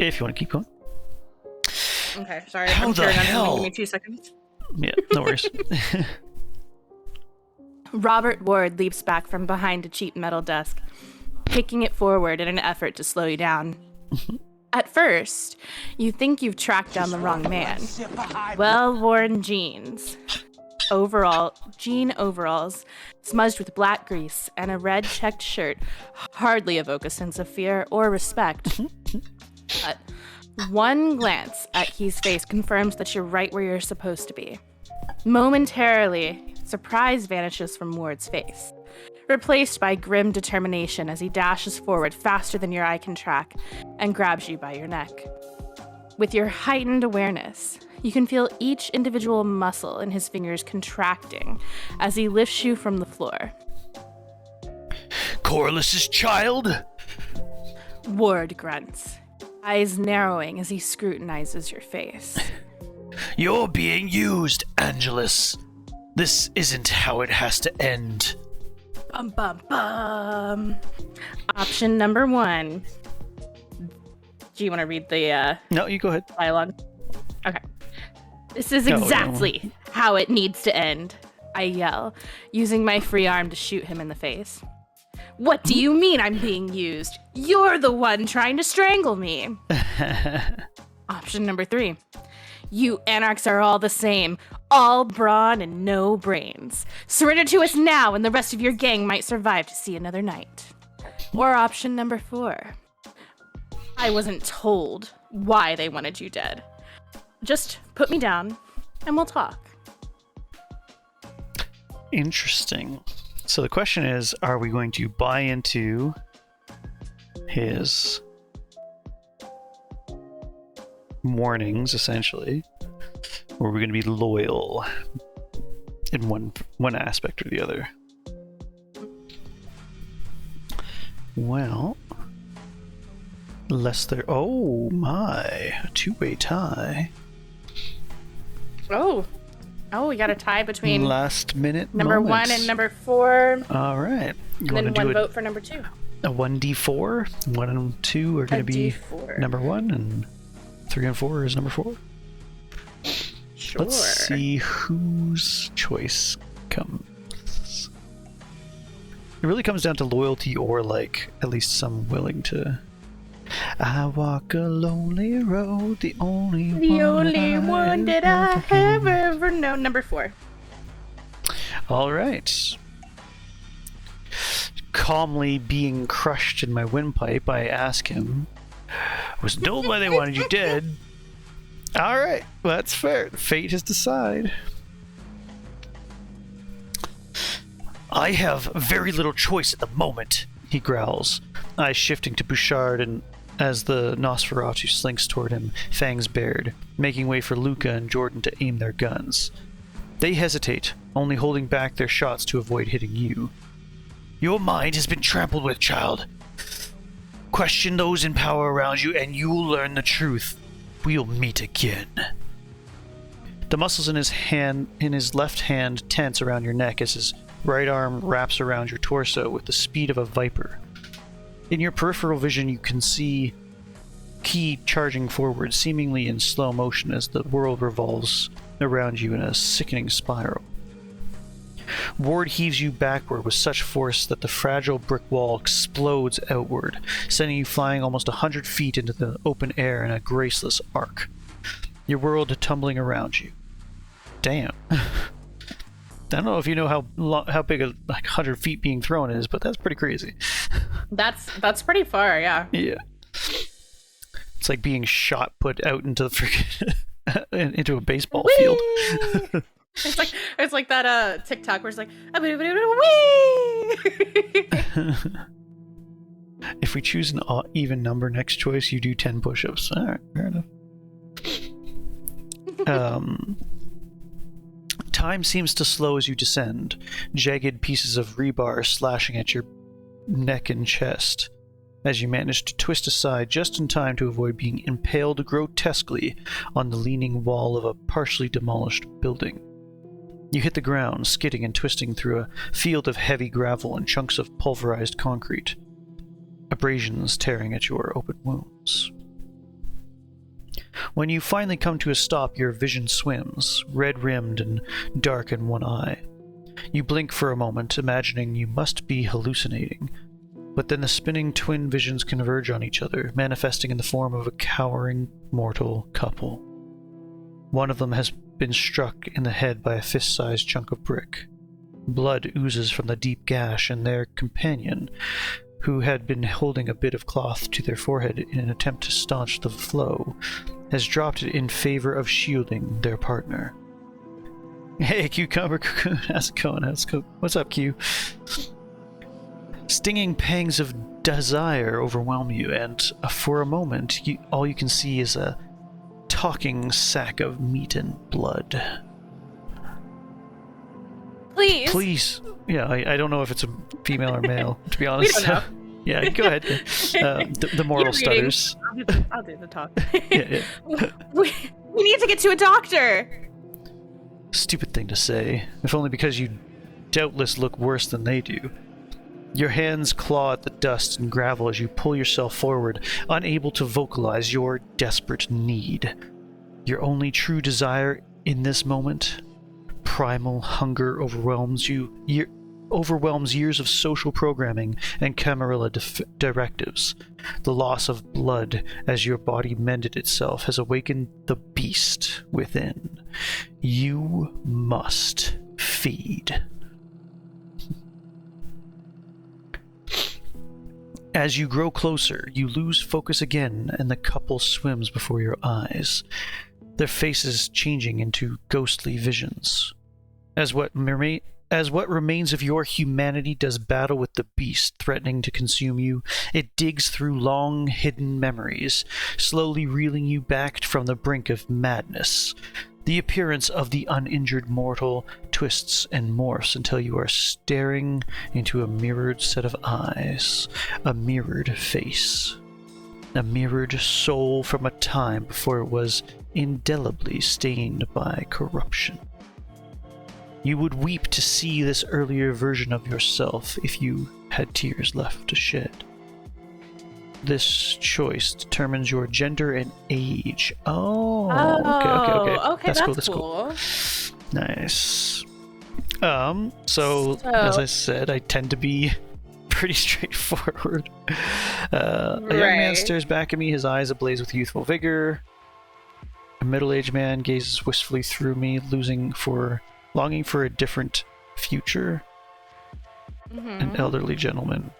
if you want to keep going. Okay, sorry. How I'm the tearing hell? on. Give me 2 seconds. Yeah, no worries. Robert Ward leaps back from behind a cheap metal desk, picking it forward in an effort to slow you down. At first, you think you've tracked down the wrong man. Well-worn jeans. Jean overalls, smudged with black grease, and a red checked shirt hardly evoke a sense of fear or respect. But one glance at Key's face confirms that you're right where you're supposed to be. Momentarily, surprise vanishes from Ward's face, replaced by grim determination as he dashes forward faster than your eye can track and grabs you by your neck. With your heightened awareness, you can feel each individual muscle in his fingers contracting as he lifts you from the floor. Corliss's child? Ward grunts, eyes narrowing as he scrutinizes your face. You're being used, Angelus. This isn't how it has to end. Bum, bum, bum. Option number 1. Do you want to read the No, you go ahead. dialogue? Okay. This is exactly how it needs to end, I yell, using my free arm to shoot him in the face. What do you mean I'm being used? You're the one trying to strangle me. Option number 3. You anarchs are all the same, all brawn and no brains. Surrender to us now and the rest of your gang might survive to see another night. Or option number 4. I wasn't told why they wanted you dead. Just put me down and we'll talk. Interesting. So the question is, are we going to buy into his warnings, essentially, or are we going to be loyal in one aspect or the other? Well, oh my, a two-way tie. Oh, we got a tie between Last minute number moments. 1 and number 4. All right. And then one vote for number 2. A 1d4. 1 and 2 are going to be D4. number 1, and 3 and 4 is number 4. Sure. Let's see whose choice comes. It really comes down to loyalty or, like, at least some willing to... I walk a lonely road, the only one that I have ever known. Number 4. All right. Calmly being crushed in my windpipe, I ask him, was told why they wanted you dead. All right, well, that's fair. Fate has decided. I have very little choice at the moment, he growls, eyes shifting to Bouchard and as the Nosferatu slinks toward him, fangs bared, making way for Luca and Jordan to aim their guns. They hesitate, only holding back their shots to avoid hitting you. Your mind has been trampled with, child. Question those in power around you, and you'll learn the truth. We'll meet again. The muscles in his left hand tense around your neck as his right arm wraps around your torso with the speed of a viper. In your peripheral vision, you can see Key charging forward, seemingly in slow motion as the world revolves around you in a sickening spiral. Ward heaves you backward with such force that the fragile brick wall explodes outward, sending you flying almost 100 feet into the open air in a graceless arc, your world tumbling around you. Damn. I don't know if you know how big a 100 feet being thrown is, but that's pretty crazy. That's pretty far, yeah. Yeah. It's like being shot put out into the freaking into a baseball field. It's like that TikTok where it's like wee. If we choose an even number next choice, you do 10 push-ups. All right, fair enough. Time seems to slow as you descend, jagged pieces of rebar slashing at your neck and chest, as you manage to twist aside just in time to avoid being impaled grotesquely on the leaning wall of a partially demolished building. You hit the ground, skidding and twisting through a field of heavy gravel and chunks of pulverized concrete, abrasions tearing at your open wounds. When you finally come to a stop, your vision swims, red-rimmed and dark in one eye. You blink for a moment, imagining you must be hallucinating. But then the spinning twin visions converge on each other, manifesting in the form of a cowering mortal couple. One of them has been struck in the head by a fist-sized chunk of brick. Blood oozes from the deep gash, and their companion, who had been holding a bit of cloth to their forehead in an attempt to staunch the flow, has dropped it in favor of shielding their partner. Hey, Cucumber Cocoon, how's it going? What's up, Q? Stinging pangs of desire overwhelm you, and for a moment, all you can see is a talking sack of meat and blood. Please. Please. Yeah, I don't know if it's a female or male, to be honest. We don't know. Yeah, go ahead. The moral stutters. I'll do the talk. Yeah. we need to get to a doctor. Stupid thing to say, if only because you doubtless look worse than they do. Your hands claw at the dust and gravel as you pull yourself forward, unable to vocalize your desperate need. Your only true desire in this moment, primal hunger, overwhelms you. Overwhelms years of social programming and Camarilla directives. The loss of blood as your body mended itself has awakened the beast within. You must feed. As you grow closer, you lose focus again, and the couple swims before your eyes, their faces changing into ghostly visions. As what remains of your humanity does battle with the beast threatening to consume you, it digs through long hidden memories, slowly reeling you back from the brink of madness. The appearance of the uninjured mortal twists and morphs until you are staring into a mirrored set of eyes, a mirrored face, a mirrored soul from a time before it was indelibly stained by corruption. You would weep to see this earlier version of yourself if you had tears left to shed. This choice determines your gender and age. Oh, okay. That's cool. Nice. So, as I said, I tend to be pretty straightforward. A young man stares back at me, his eyes ablaze with youthful vigor. A middle-aged man gazes wistfully through me, longing for a different future. An elderly gentleman.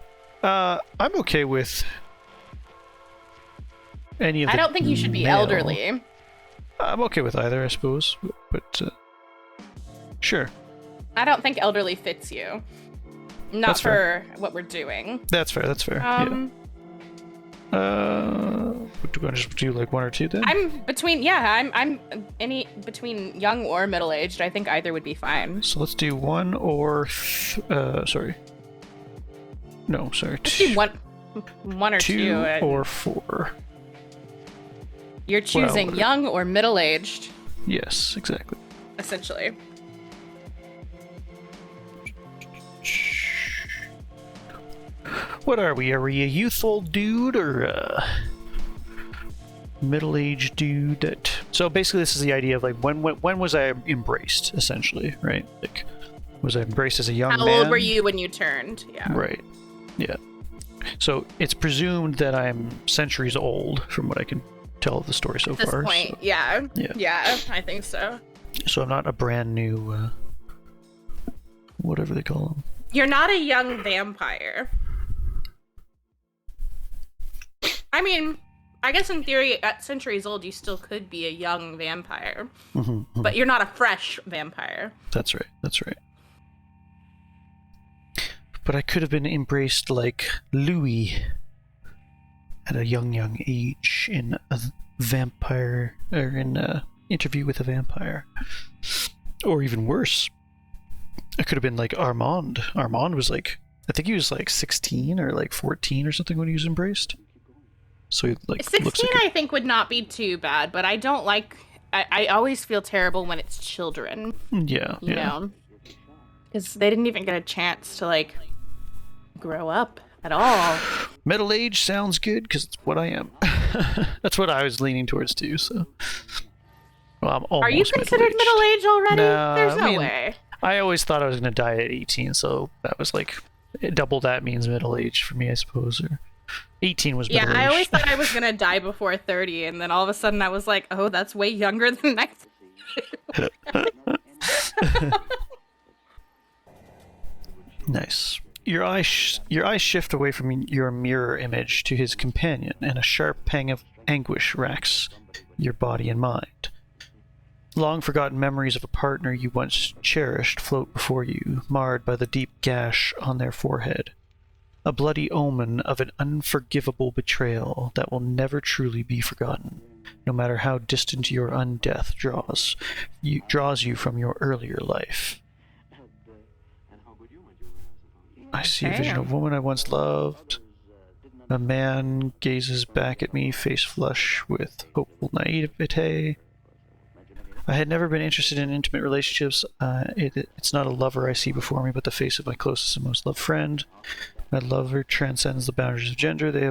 I'm okay with any of the I don't think you should be male. elderly. I'm okay with either, I suppose. But sure. I don't think elderly fits you. Not That's for fair. what we're doing. That's fair. Yeah. Do you want to just do like one or two then? I'm between between young or middle-aged. I think either would be fine. So let's do one or sorry. No, sorry. Let's do one or two. Two or four. You're choosing young or middle-aged. Yes, exactly. Essentially. What are we? Are we a youthful dude or a middle-aged dude? So basically, this is the idea of like when was I embraced? Essentially, right? Like, was I embraced as a young man? How old were you when you turned? Yeah. Right. Yeah. So it's presumed that I'm centuries old, from what I can tell of the story so At this far. point, so, yeah, I think so. So I'm not a brand new, whatever they call them. You're not a young vampire. I mean, I guess in theory, at centuries old, you still could be a young vampire. But you're not a fresh vampire. That's right. But I could have been embraced like Louis at a young age in a vampire, or in a Interview with a Vampire. Or even worse, I could have been like Armand. Armand was like, I think he was like 16 or like 14 or something when he was embraced. So he like 16, looks like I think, would not be too bad, but I don't like. I always feel terrible when it's children. Yeah. You know, because they didn't even get a chance to like grow up at all. Middle age sounds good because it's what I am. That's what I was leaning towards too. So, well, I'm almost Are you considered middle-aged. middle-aged already? No, There's I no mean, way. I always thought I was going to die at 18, so that was like double that means middle-aged for me, I suppose. Or 18 was Yeah, middle-aged. I always thought I was gonna die before 30, and then all of a sudden I was like, oh, that's way younger than I. Nice. Your eyes shift away from your mirror image to his companion, and a sharp pang of anguish racks your body and mind. Long-forgotten memories of a partner you once cherished float before you, marred by the deep gash on their forehead. A bloody omen of an unforgivable betrayal that will never truly be forgotten, no matter how distant your undeath draws you from your earlier life. I see a vision of a woman I once loved. A man gazes back at me, face flush with hopeful naivete. I had never been interested in intimate relationships. It's not a lover I see before me, but the face of my closest and most loved friend. My lover transcends the boundaries of gender. They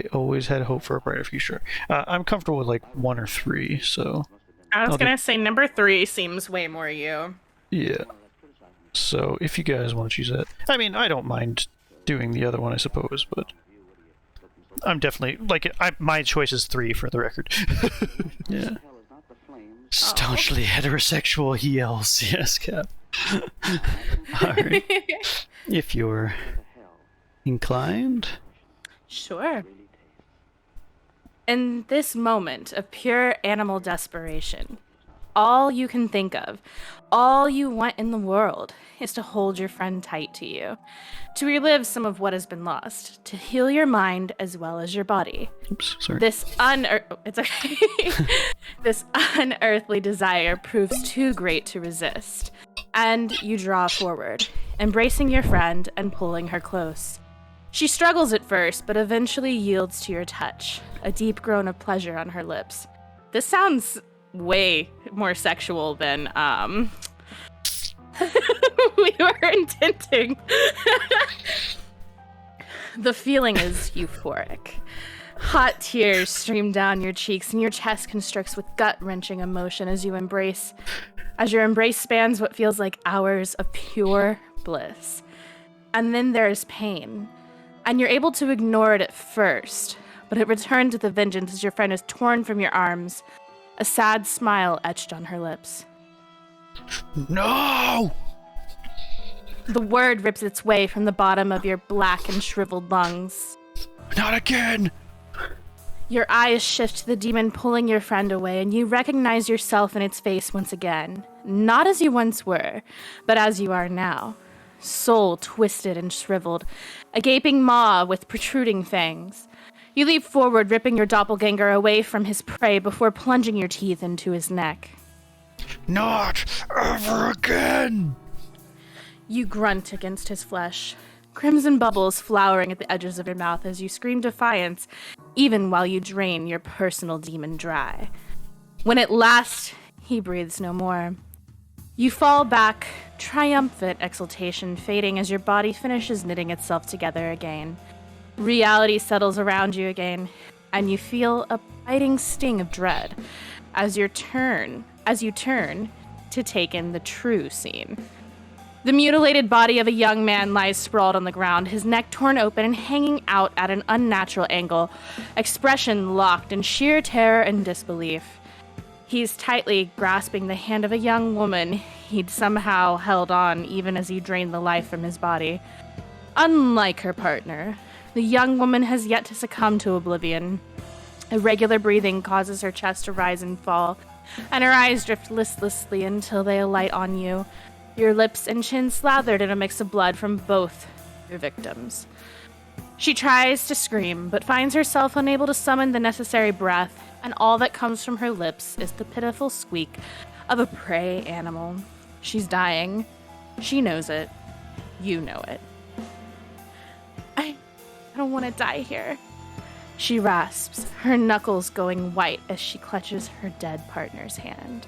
always had hope for a brighter future. I'm comfortable with like 1 or 3, so. I was gonna say number 3 seems way more you. Yeah. So if you guys want to choose that, I mean, I don't mind doing the other one, I suppose, but I'm definitely like my choice is 3 for the record. Yeah. Staunchly heterosexual, he yells. Yes, Cap. Alright. If you're inclined. Sure. In this moment of pure animal desperation, all you can think of, all you want in the world, is to hold your friend tight to you, to relive some of what has been lost, to heal your mind as well as your body. Oops, sorry. This This unearthly desire proves too great to resist, and you draw forward, embracing your friend and pulling her close. She struggles at first, but eventually yields to your touch, a deep groan of pleasure on her lips. This sounds way more sexual than we were intending. The feeling is euphoric. Hot tears stream down your cheeks and your chest constricts with gut-wrenching emotion as your embrace spans what feels like hours of pure bliss. And then there's pain, and you're able to ignore it at first, but it returns with a vengeance as your friend is torn from your arms, a sad smile etched on her lips. No! The word rips its way from the bottom of your black and shriveled lungs. Not again! Your eyes shift to the demon pulling your friend away, and you recognize yourself in its face once again. Not as you once were, but as you are now. Soul twisted and shriveled, a gaping maw with protruding fangs. You leap forward, ripping your doppelganger away from his prey before plunging your teeth into his neck. Not ever again! You grunt against his flesh, crimson bubbles flowering at the edges of your mouth as you scream defiance, even while you drain your personal demon dry. When at last he breathes no more, you fall back, triumphant exultation fading as your body finishes knitting itself together again. Reality settles around you again, and you feel a biting sting of dread as you turn to take in the true scene. The mutilated body of a young man lies sprawled on the ground, his neck torn open and hanging out at an unnatural angle, expression locked in sheer terror and disbelief. He's tightly grasping the hand of a young woman he'd somehow held on even as he drained the life from his body. Unlike her partner, the young woman has yet to succumb to oblivion. Irregular breathing causes her chest to rise and fall, and her eyes drift listlessly until they alight on you, your lips and chin slathered in a mix of blood from both your victims. She tries to scream, but finds herself unable to summon the necessary breath, and all that comes from her lips is the pitiful squeak of a prey animal. She's dying. She knows it. You know it. I don't want to die here. She rasps, her knuckles going white as she clutches her dead partner's hand.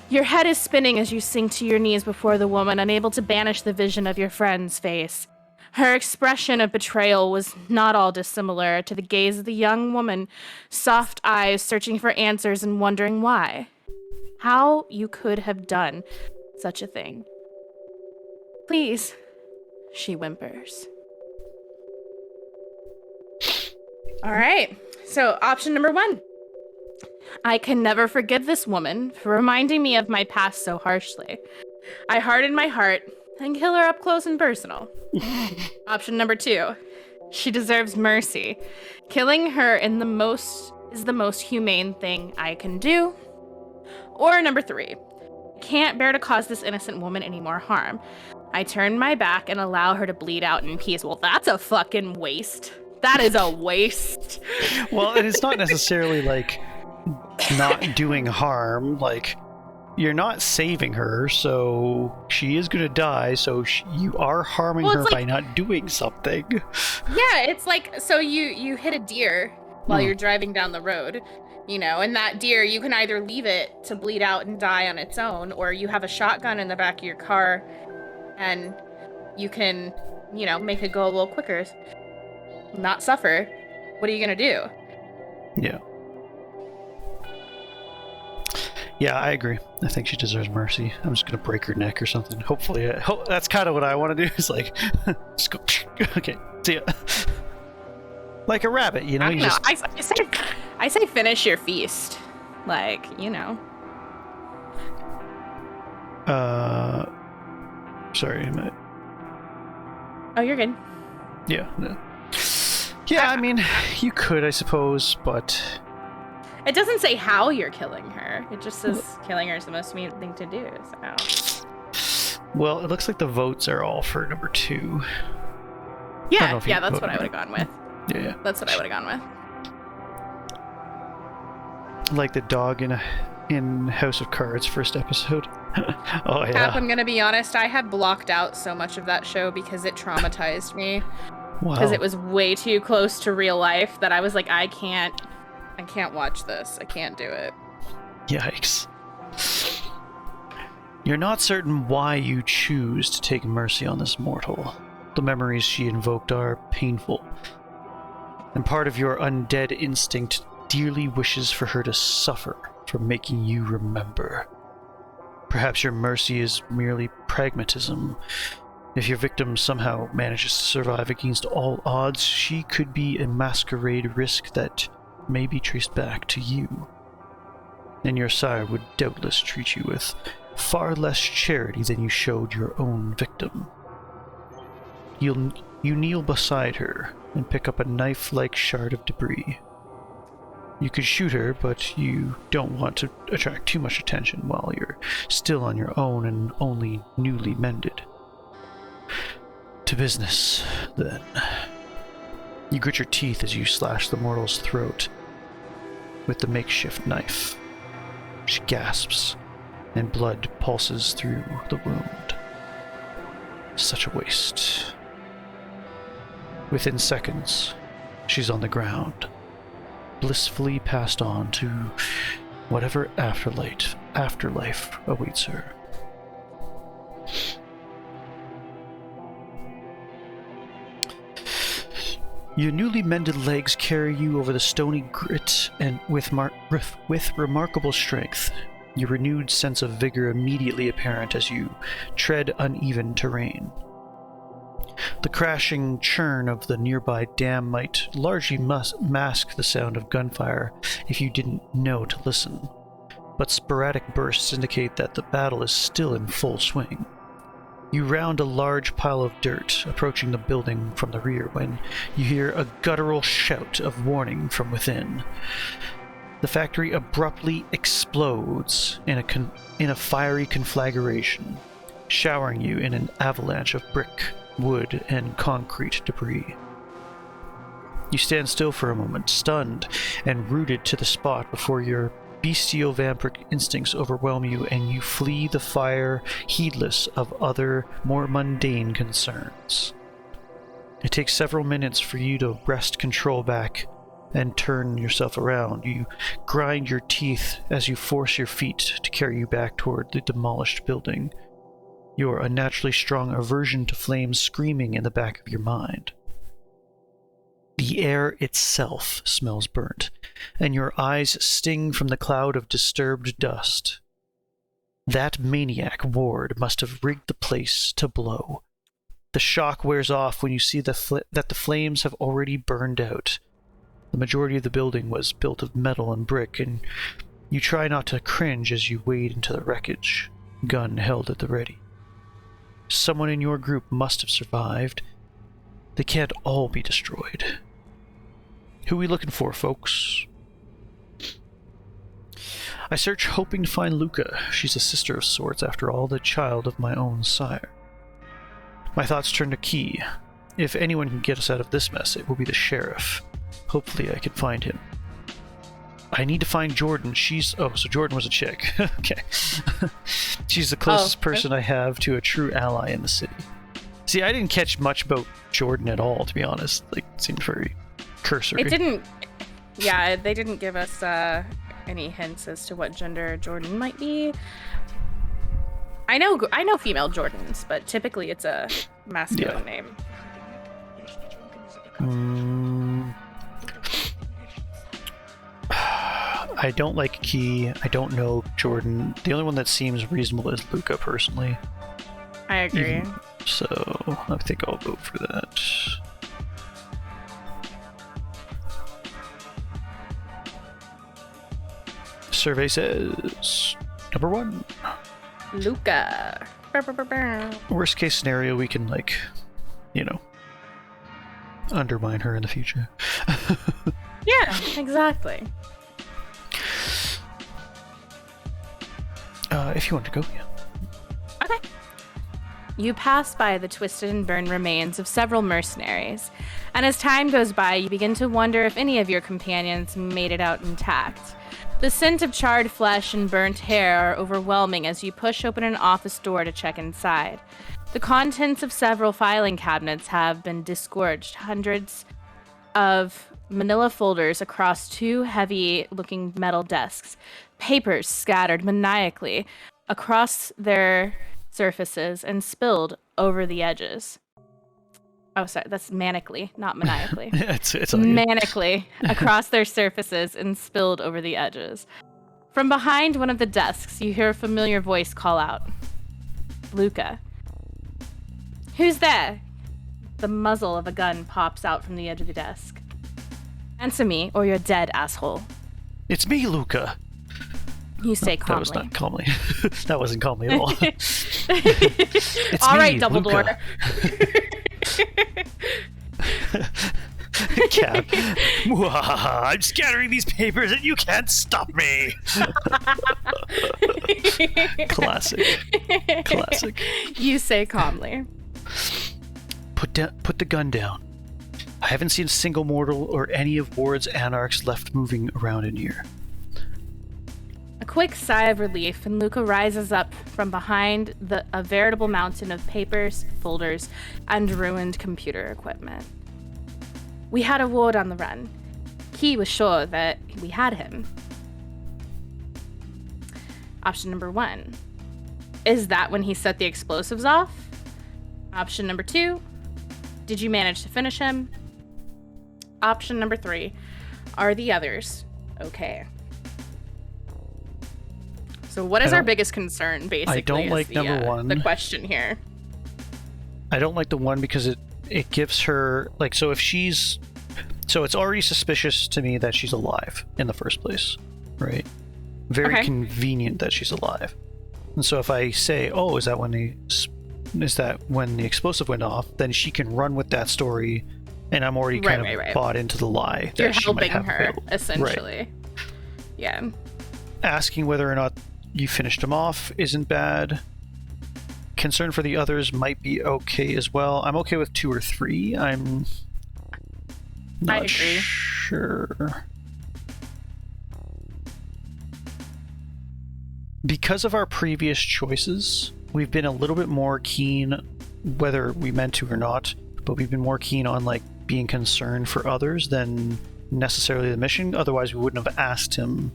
Your head is spinning as you sink to your knees before the woman, unable to banish the vision of your friend's face. Her expression of betrayal was not all dissimilar to the gaze of the young woman, soft eyes searching for answers and wondering why. How you could have done such a thing. Please, she whimpers. All right, so option number 1. I can never forgive this woman for reminding me of my past so harshly. I harden my heart and kill her up close and personal. Option number 2. She deserves mercy. Killing her is the most humane thing I can do. Or number 3. Can't bear to cause this innocent woman any more harm. I turn my back and allow her to bleed out in peace. Well, that's a fucking waste. That is a waste. Well, and it's not necessarily like not doing harm. Like, you're not saving her, so she is going to die, so you are harming her by not doing something. Yeah, it's like, so you hit a deer while you're driving down the road, you know, and that deer, you can either leave it to bleed out and die on its own, or you have a shotgun in the back of your car and you can, you know, make it go a little quicker, not suffer. What are you going to do? Yeah. Yeah, I agree. I think she deserves mercy. I'm just gonna break her neck or something. Hopefully, that's kind of what I want to do. Is like, just go. Okay, see ya. Like a rabbit, you know. I say finish your feast, like, you know. Sorry, Oh, you're good. Yeah. No. Yeah, I mean, you could, I suppose, but. It doesn't say how you're killing her. It just says killing her is the most humane thing to do. So. Well, it looks like the votes are all for number 2. Yeah, that's what I would have gone with. Yeah. That's what I would have gone with. Like the dog in House of Cards first episode. Oh yeah. I'm gonna be honest, I had blocked out so much of that show because it traumatized me. Wow. Because it was way too close to real life that I was like, I can't watch this. I can't do it. Yikes. You're not certain why you choose to take mercy on this mortal. The memories she invoked are painful, and part of your undead instinct dearly wishes for her to suffer from making you remember. Perhaps your mercy is merely pragmatism. If your victim somehow manages to survive against all odds, she could be a masquerade risk that may be traced back to you. And your sire would doubtless treat you with far less charity than you showed your own victim. You kneel beside her and pick up a knife-like shard of debris. You could shoot her, but you don't want to attract too much attention while you're still on your own and only newly mended. To business, then. You grit your teeth as you slash the mortal's throat with the makeshift knife. She gasps, and blood pulses through the wound. Such a waste. Within seconds, she's on the ground, blissfully passed on to whatever afterlife awaits her. Your newly mended legs carry you over the stony grit and with remarkable strength. Your renewed sense of vigor immediately apparent as you tread uneven terrain. The crashing churn of the nearby dam might largely mask the sound of gunfire if you didn't know to listen, but sporadic bursts indicate that the battle is still in full swing. You round a large pile of dirt, approaching the building from the rear when you hear a guttural shout of warning from within. The factory abruptly explodes in a fiery conflagration, showering you in an avalanche of brick, wood, and concrete debris. You stand still for a moment, stunned and rooted to the spot before your bestial vampiric instincts overwhelm you and you flee the fire, heedless of other, more mundane concerns. It takes several minutes for you to wrest control back and turn yourself around. You grind your teeth as you force your feet to carry you back toward the demolished building. your unnaturally strong aversion to flames screaming in the back of your mind. The air itself smells burnt, and your eyes sting from the cloud of disturbed dust. That maniac Ward must have rigged the place to blow. The shock wears off when you see that the flames have already burned out. The majority of the building was built of metal and brick, and you try not to cringe as you wade into the wreckage, gun held at the ready. Someone in your group must have survived. They can't all be destroyed. Who are we looking for, folks? I search hoping to find Luca. She's a sister of sorts, after all, the child of my own sire. My thoughts turn to Key. If anyone can get us out of this mess, it will be the sheriff. Hopefully I can find him. I need to find Jordan. Oh, so Jordan was a chick. Okay. She's the closest person I have to a true ally in the city. See, I didn't catch much about Jordan at all, to be honest. Like, it seemed very cursory. It didn't... Yeah, they didn't give us any hints as to what gender Jordan might be. I know female Jordans, but typically it's a masculine name. I don't like Key. I don't know Jordan. The only one that seems reasonable is Luca, personally. I agree. So I think I'll vote for that. Survey says number 1. Luca. Worst case scenario, we can, like, undermine her in the future. Yeah, exactly. If you want to go, yeah. Okay. You pass by the twisted and burned remains of several mercenaries, and as time goes by, you begin to wonder if any of your companions made it out intact. The scent of charred flesh and burnt hair are overwhelming as you push open an office door to check inside. The contents of several filing cabinets have been disgorged, hundreds of manila folders across 2 heavy-looking metal desks, papers scattered maniacally across their surfaces and spilled over the edges. Oh, sorry, that's manically, not maniacally. it's manically across their surfaces and spilled over the edges. From behind one of the desks, you hear a familiar voice call out. Luca. Who's there? The muzzle of a gun pops out from the edge of the desk. Answer me, or you're dead, asshole. It's me, Luca. You say calmly. That was not calmly. That wasn't calmly at all. It's all me, right, Dumbledore. Cap. I'm scattering these papers and you can't stop me. Classic. You say calmly. Put the gun down. I haven't seen a single mortal or any of Ward's anarchs left moving around in here. A quick sigh of relief, and Luca rises up from behind a veritable mountain of papers, folders, and ruined computer equipment. We had a Ward on the run. He was sure that we had him. Option number 1. Is that when he set the explosives off? Option number 2. Did you manage to finish him? Option number 3. Are the others okay? So what is our biggest concern, basically? I don't like number 1. The question here. I don't like the 1 because it gives her, like, so it's already suspicious to me that she's alive in the first place, right? Very convenient that she's alive. And so if I say, oh, is that when the explosive went off, then she can run with that story, and I'm already kind of bought into the lie. You're that she might helping have her, available. essentially. Right. Yeah. Asking whether or not you finished him off isn't bad. Concern for the others might be okay as well. I'm okay with 2 or 3. I'm not sure. Because of our previous choices, we've been a little bit more keen, whether we meant to or not, but we've been more keen on, like, being concerned for others than necessarily the mission. Otherwise, we wouldn't have asked him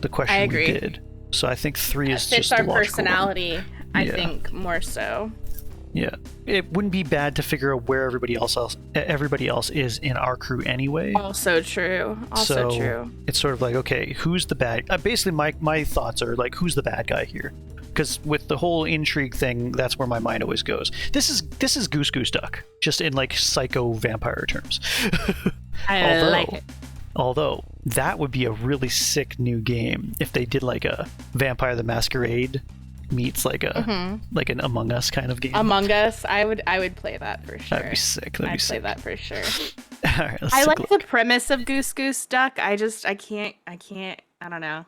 the question we did. So I think 3 is just fits the our logical personality one. I Yeah. think more so. Yeah, it wouldn't be bad to figure out where everybody else is in our crew anyway. Also true. Also so true. It's sort of like, okay, who's the bad? Basically, my thoughts are like, who's the bad guy here? Because with the whole intrigue thing, that's where my mind always goes. This is Goose Goose Duck, just in like psycho vampire terms. I like it. Although that would be a really sick new game if they did like a Vampire the Masquerade meets like a like an Among Us kind of game. Among Us, I would play that for sure. That'd be sick. That'd be I'd play sick. that for sure. All right, let's I take like a look. the premise of Goose Goose Duck. I can't. I don't know.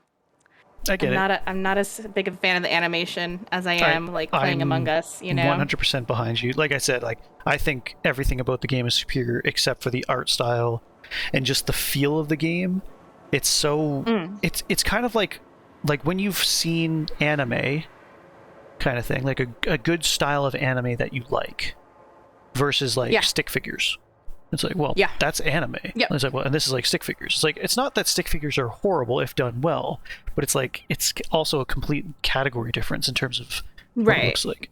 I get it. I'm not as big a fan of the animation as I am like playing I'm Among Us. You know. 100% behind you. Like I said, like I think everything about the game is superior except for the art style and just the feel of the game. It's so it's kind of like when you've seen anime kind of thing, like a good style of anime that you like versus like stick figures. It's like, well, that's anime. Yep. It's like, well, and this is like stick figures. It's like, it's not that stick figures are horrible if done well, but it's like, it's also a complete category difference in terms of what it looks like.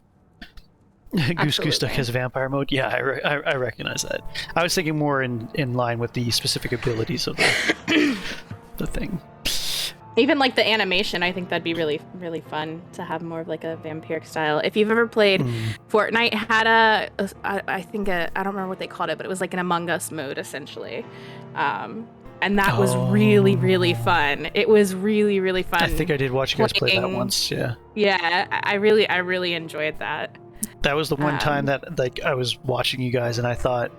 Goose Goose Duck has vampire mode. Yeah, I recognize that. I was thinking more in line with the specific abilities of the thing. Even like the animation, I think that'd be really, really fun to have more of like a vampiric style. If you've ever played Fortnite, had I don't remember what they called it, but it was like an Among Us mode essentially, and that was really, really fun. It was really, really fun. I think I did watch you guys play that once. Yeah. Yeah, I really enjoyed that. That was the one time that like I was watching you guys and I thought,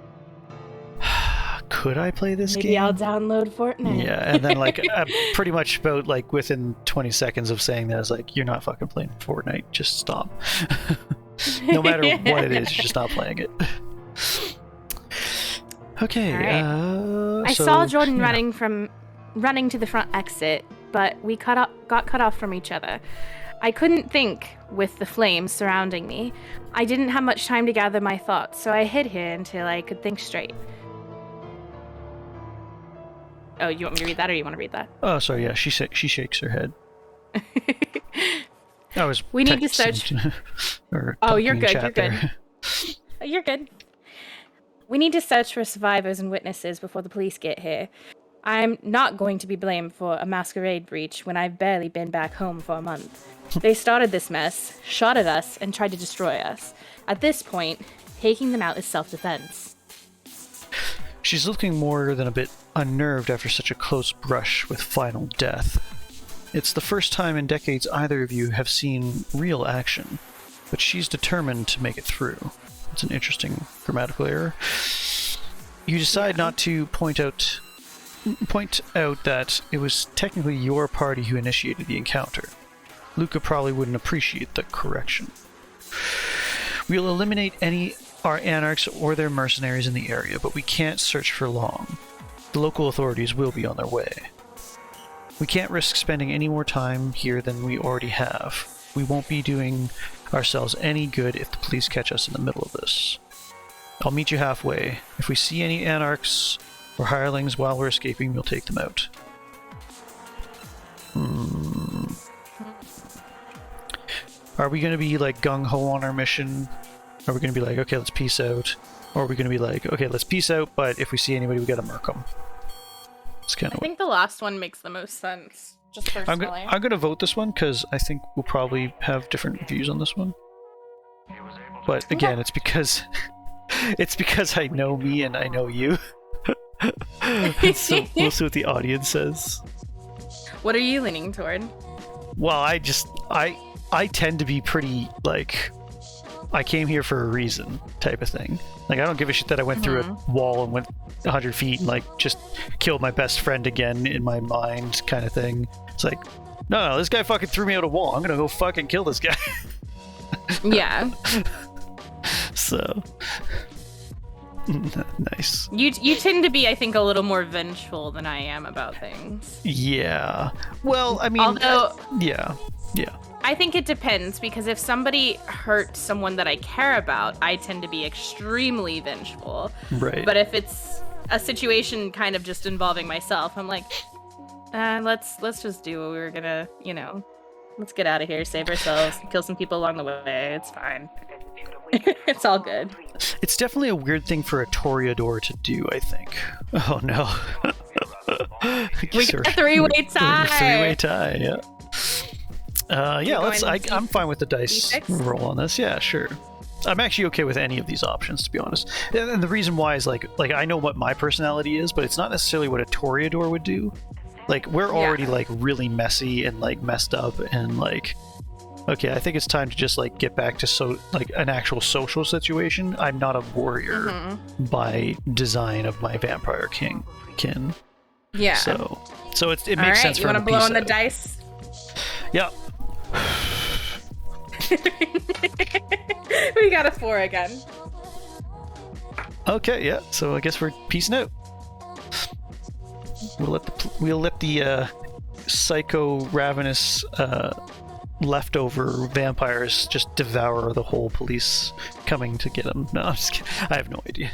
could I play this game? Maybe I'll download Fortnite. Yeah, and then like pretty much about like within 20 seconds of saying that, I was like, you're not fucking playing Fortnite. Just stop. No matter what it is, you're just not playing it. Okay. Right. I saw Jordan running to the front exit, but we got cut off from each other. I couldn't think with the flames surrounding me. I didn't have much time to gather my thoughts, so I hid here until I could think straight. Oh, you want me to read that, or you want to read that? Oh, sorry. Yeah, she shakes her head. I was. We need to search. Oh, you're good. You're good. You're good. We need to search for survivors and witnesses before the police get here. I'm not going to be blamed for a masquerade breach when I've barely been back home for a month. They started this mess, shot at us, and tried to destroy us. At this point, taking them out is self-defense. She's looking more than a bit unnerved after such a close brush with final death. It's the first time in decades either of you have seen real action, but she's determined to make it through. It's an interesting grammatical error. You decide not to point out that it was technically your party who initiated the encounter. Luca probably wouldn't appreciate the correction. We'll eliminate our anarchs or their mercenaries in the area, but we can't search for long. The local authorities will be on their way. We can't risk spending any more time here than we already have. We won't be doing ourselves any good if the police catch us in the middle of this. I'll meet you halfway. If we see any anarchs or hirelings while we're escaping, we'll take them out. Are we going to be like gung-ho on our mission? Are we going to be like, okay, let's peace out? Or are we going to be like, okay, let's peace out, but if we see anybody, we got to murk them? It's kind I of. think the last one makes the most sense, just personally. I'm going to vote this one because I think we'll probably have different views on this one. But again, it's because I know me and I know you. So we'll see what the audience says. What are you leaning toward? Well, I tend to be pretty like, I came here for a reason type of thing. Like, I don't give a shit that I went through a wall and went 100 feet and like just killed my best friend again in my mind kind of thing. It's like, no, this guy fucking threw me out a wall. I'm gonna go fucking kill this guy. Yeah. So nice. You tend to be, I think, a little more vengeful than I am about things. Yeah. Well, I mean, although yeah. I think it depends, because if somebody hurt someone that I care about, I tend to be extremely vengeful. Right. But if it's a situation kind of just involving myself, I'm like, let's just do what we were gonna, Let's get out of here. Save ourselves. Kill some people along the way. It's fine. It's all good. It's definitely a weird thing for a Toreador to do, I think. Oh no. We got a three-way tie. Three-way tie, yeah. Yeah, I'm fine with the dice D6? roll on this. Yeah, sure. I'm actually okay with any of these options, to be honest. And the reason why is like I know what my personality is, but it's not necessarily what a Toreador would do. Like we're already like really messy and like messed up and like, okay, I think it's time to just like get back to an actual social situation. I'm not a warrior by design of my vampire kin. Yeah. So it makes sense for you him want to to blow peace on the out. dice? Yeah. We got a 4 again. Okay, yeah. So I guess we're peacing out. We'll let the psycho ravenous leftover vampires just devour the whole police coming to get them. No, I'm just kidding. I have no idea.